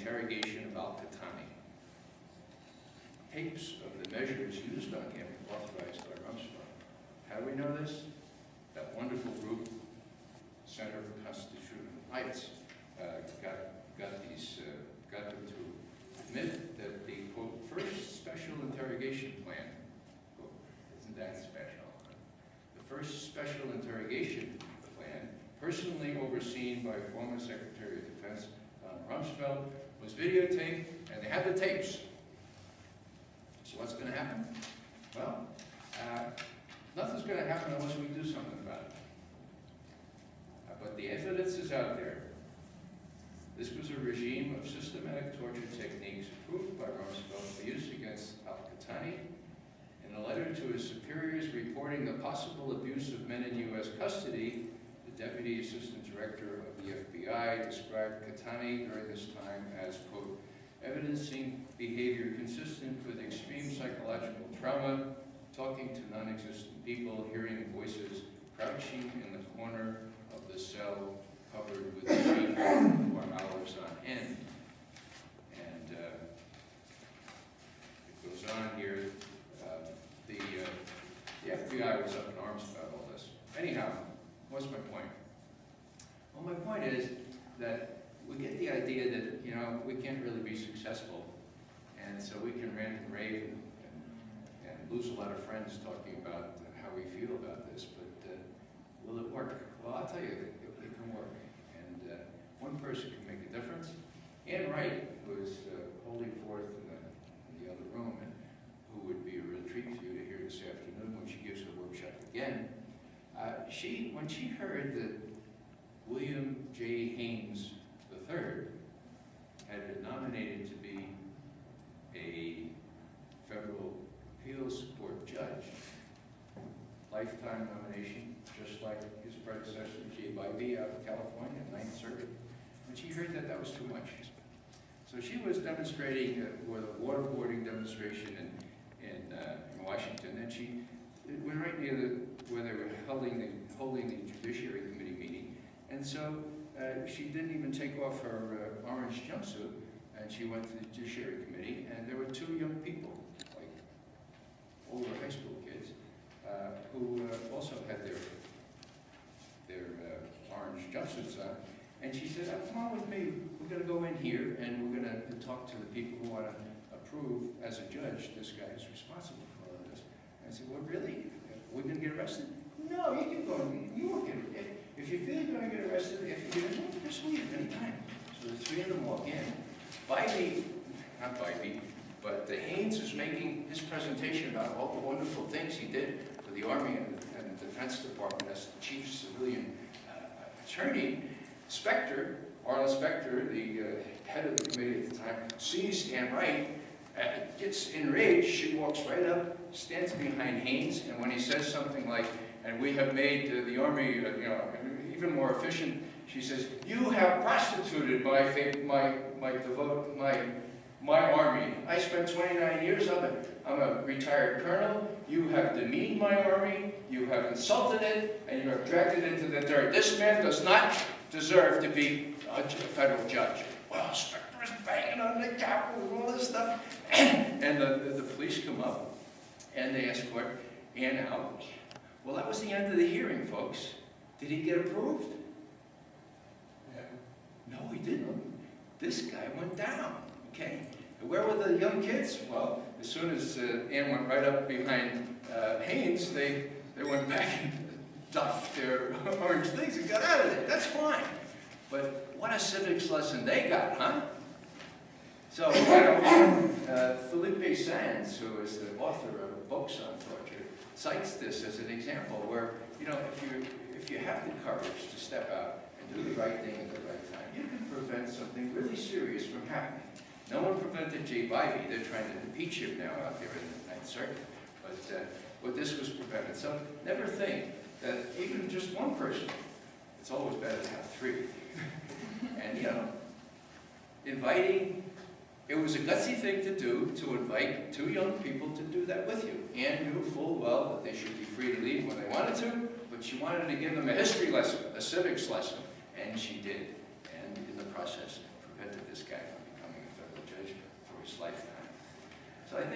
interrogation of Al-Qahtani. Tapes of the measures used on him authorized by Rumsfeld. How do we know this? That wonderful group, Center for Constitutional Rights, got them to admit that the, quote, first special interrogation plan, quote, isn't that special? The first special interrogation plan, personally overseen by former Secretary of Defense Rumsfeld, was videotaped, and they had the tapes. So what's going to happen? Well, nothing's going to happen unless we do something about it. But the evidence is out there. This was a regime of systematic torture techniques approved by Rumsfeld for use against Al-Qahtani. In a letter to his superiors reporting the possible abuse of men in U.S. custody, the Deputy Assistant Director of the FBI described Qahtani during this time as, quote, evidencing behavior consistent with extreme psychological trauma, talking to non-existent people, hearing voices, crouching in the corner of the cell, covered with sheet for hours on end. And it goes on here. The FBI was up in arms about all this. Anyhow, what's my point? Well, my point is that we get the idea that, you know, we can't really be successful, and so we can rant and rave and lose a lot of friends talking about how we feel about this, but will it work? Well, I'll tell you, it can work, and one person can make a difference. Ann Wright, who is holding forth in the other room, and who would be a real treat for you to hear this afternoon when she gives her workshop again, when she heard that William J. Haynes III had been nominated to be a federal appeals court judge, lifetime nomination, just like his predecessor, J. Bybee, out of California, 9th Circuit. When she heard that, that was too much. So she was demonstrating, with a waterboarding demonstration in Washington, and she went right near where they were holding the Judiciary Committee meeting, and so she didn't even take off her orange jumpsuit, and she went to the Judiciary Committee, and there were two young people, like older high school kids, who also had their orange jumpsuits on. And she said, oh, come on with me, we're going to go in here and we're going to talk to the people who want to approve, as a judge, this guy is responsible for all of this. And I said, well, really? We're going to get arrested? No, you can go, you won't get arrested. If you feel you're going to get arrested, if you get just leave anytime. So the three of them walk in. Bybee, not Bybee, but Haynes is making his presentation about all the wonderful things he did for the Army and the Defense Department as the chief civilian attorney. Arlen Specter, the head of the committee at the time, sees Ann Wright, gets enraged. She walks right up, stands behind Haynes, and when he says something like, and we have made the Army even more efficient, she says, you have prostituted my Army. I spent 29 years of it. I'm a retired colonel. You have demeaned my Army. You have insulted it, and you have dragged it into the dirt. This man does not deserve to be a federal judge. Well, Specter is banging on the gavel and all this stuff. And the police come up, and they escort Ann out. Well, that was the end of the hearing, folks. Did he get approved? No, he didn't. This guy went down, okay? And where were the young kids? Well, as soon as Ann went right up behind Haynes, they went back and doffed their orange things and got out of there. That's fine. But what a civics lesson they got, huh? So, Felipe Sands, who is the author of books on torture, cites this as an example where, if you have the courage to step out and do the right thing at the right time, you can prevent something really serious from happening. No one prevented J. Bybee. They're trying to impeach him now out there in the 9th Circuit. But this was prevented. So never think that even just one person, it's always better to have three. And, inviting, it was a gutsy thing to do, to invite two young people to do that with you. Ann knew full well that they should be free to leave when they wanted to, but she wanted to give them a history lesson, a civics lesson, and she did. And in the process, prevented this guy from becoming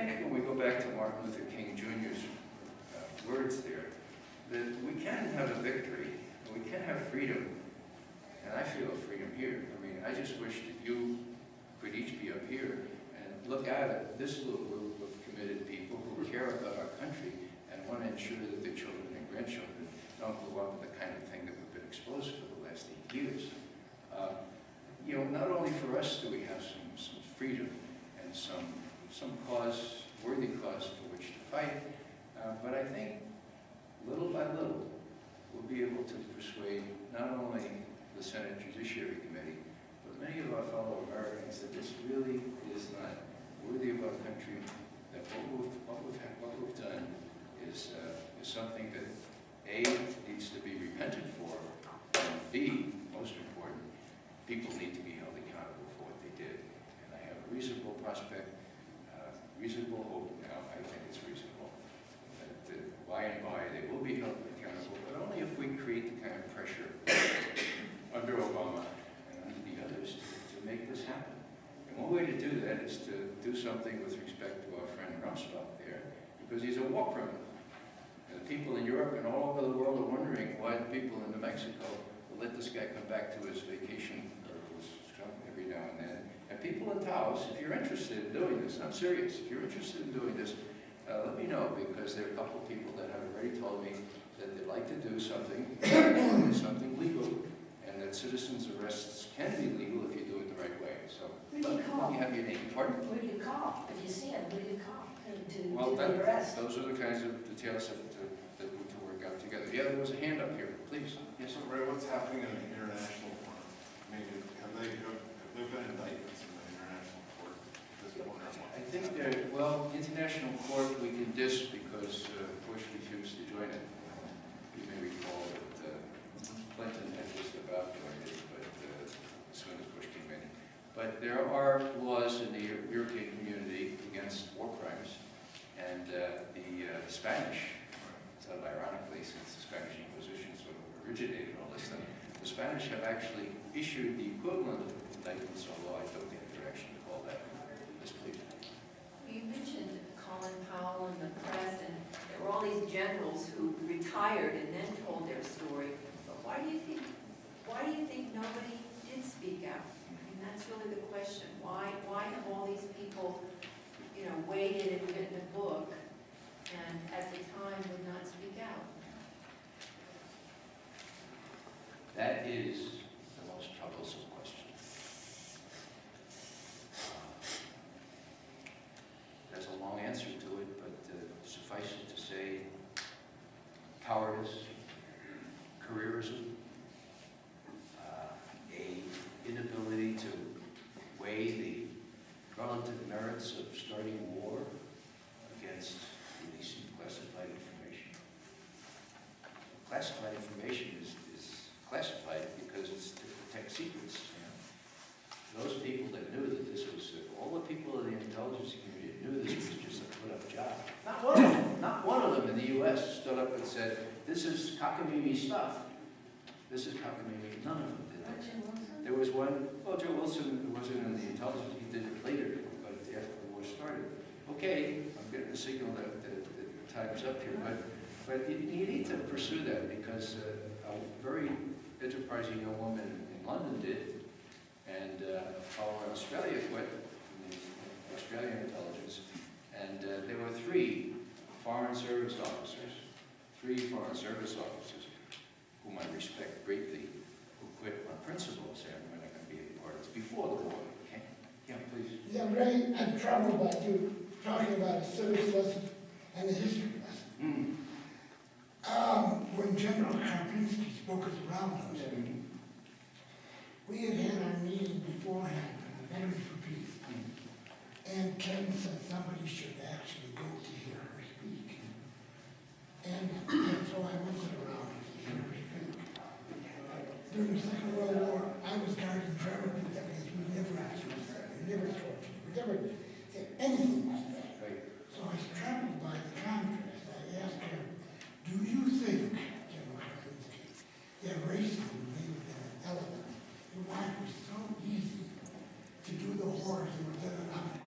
think when we go back to Martin Luther King Jr.'s words there, that we can have a victory, we can have freedom, and I feel freedom here. I mean, I just wish that you could each be up here and look at it, this little group of committed people who care about our country and want to ensure that their children and grandchildren don't grow up with the kind of thing that we've been exposed for the last 8 years. You know, not only for us do we have some freedom and some cause, worthy cause for which to fight, but I think little by little we'll be able to persuade not only the Senate Judiciary Committee, but many of our fellow Americans that this really is not worthy of our country, that what we've done is something that A, needs to be repented for, and B, most important, people need to be held accountable for what they did. And I have a reasonable prospect, reasonable hope now, I think it's reasonable, that by and by they will be held accountable, but only if we create the kind of pressure under Obama and under the others to make this happen. And one way to do that is to do something with respect to our friend Rumsfeld there, because he's a war criminal. And the people in Europe and all over the world are wondering why the people in New Mexico will let this guy come back to his vacation every now and then. And people in Taos, if you're interested in doing this, I'm serious, if you're interested in doing this, let me know, because there are a couple of people that have already told me that they'd like to do something legal, and that citizens' arrests can be legal if you do it the right way. So let me have your name. Pardon? Who do you call? If you see him, who do you call Well, to the arrest? those are the kinds of details that we can work out together. Yeah, there was a hand up here, please. Yes. So, Ray, what's happening in the international front? I mean, have there been indictments in the international court at this point? I think that, well, international court we can diss because Bush refused to join it. You may recall that Clinton had just about joined it, but as soon as Bush came in. But there are laws in the European community against war crimes, and the Spanish, so ironically, since the Spanish Inquisition sort of originated all this stuff, the Spanish have actually issued the equivalent of indictments, although I don't think they're actually called that. Yes, please. You mentioned Colin Powell and the press, and there were all these generals who retired and then told their story. But why do you think nobody did speak out? I mean, that's really the question. Why have all these people, you know, waited and written a book, and at the time would not speak out? That is the most troublesome question. There's a long answer to it, but suffice it to say, cowardice, careerism, a inability to weigh the relative merits of starting war against releasing classified information. Classified information is classified because it's to protect secrets. You know? Those people that knew that this was, all the people in the intelligence community knew this was just a put-up job. Not one of them in the U.S. stood up and said, this is cockamamie stuff. This is cockamamie. None of them did that. There was one, well, Joe Wilson wasn't in the intelligence, he did it later, but after the war started. Okay, I'm getting a signal that time's up here, but you need to pursue that, because a very enterprising young woman in London did, and a fellow in Australia quit from the Australian intelligence, and there were three foreign service officers, whom I respect greatly, who quit on principle, saying we're not going to be any part of this before the war. Okay? Yeah, please. Yeah, Ray, I'm troubled by you talking about a civics lesson and a history lesson. When General Karpinski spoke at the roundhouse, we had our meeting beforehand for the Veterans for Peace, and Ken said somebody should actually go to hear her speak. And so I went to the roundhouse to hear her speak. During the Second World War, I was guarding German because we never actually started, we never tortured, we never did anything like that. So I was troubled by the contrast. I asked her, do you think, General Karpinski, that racism may have been an element in why it was so easy to do the horrors that were